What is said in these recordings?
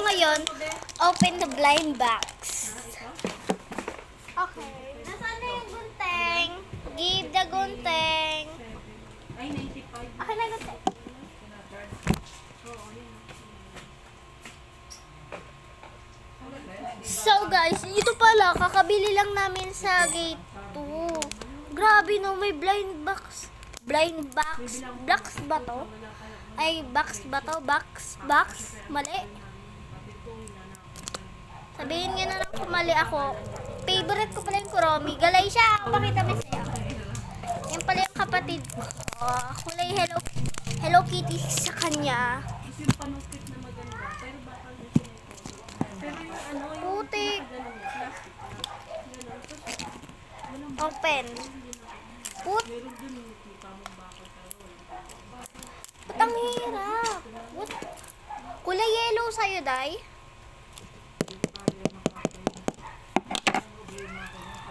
ngayon, open the blind box. Okay. Nasaan na yung gunting? Give the gunting. Ay, 95. Okay na gunting. So guys, ito pala, kakabili lang namin sa gate 2. Grabe no, may blind box. Blind box. Box ba to? Ay, box ba to? Box? Mali. Sabihin nga na lang kung mali ako. Favorite ko pala yung Kuromi. Galay siya. Pakita mo sa'yo. Yan pala yung kapatid ko. Kulay Hello Kitty sa kanya. Is yung panukit na maganda. Pero baka hindi siya ito. Pero yung ano, yung Putik. ganun, plastic. Ganun. Open. Put. Meron dun yung kita mong bakit karoon. Ba't ang hirap? What? Kulay yellow sa'yo, Day?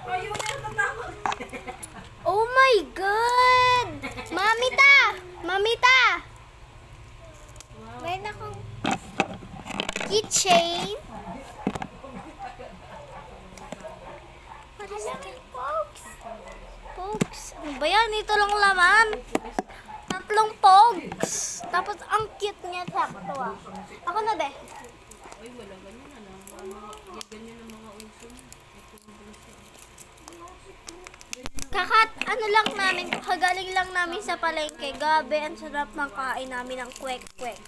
Ayun na, tatakot. Oh my God! Mamita! Mamita! Meron akong keychain. What is it? Pogs. Ano ba yan? Ito lang laman. 3 pogs. Tapos ang cute niya. Sakto ah. Ako na be. Ay, wala ganyan na lang. Ganyan ang mga uso. Ito ang bulsa. Ano lang namin, kagaling lang namin sa palengke. Gabi, ang sarap ng kain namin ng kwek-kwek.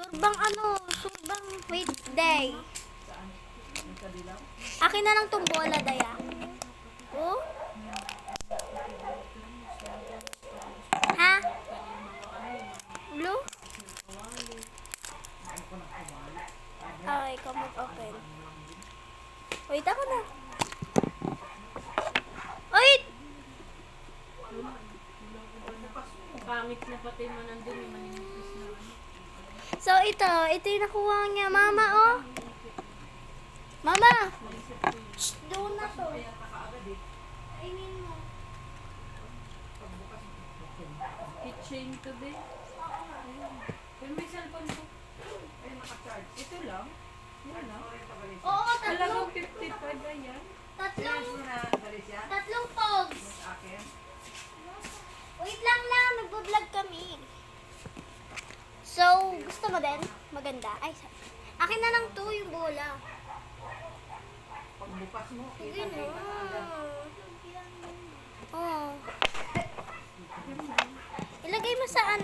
Surbang wait, day. Akin na lang tong bola, daya. Oh? Ha? Blue? Okay, come open. Wait, ako na. Wait! Pangit na pati man nandun yung maninipis na ano. So, ito yung nakuha niya. Mama, oh. Mama! Shh, doon na to. I mean mo. Kitchen to be. Pero may cellphone ko. Ay, nakacharge. Ito lang. Yan lang. Oo, Talagang 55 ba yan? tatlong pogs. Wait lang, nagbo-vlog kami. So, gusto mo din? Maganda. Ay, akin na lang to, yung bola. Pagbukas mo, Sige na. Oh. Ilagay mo saan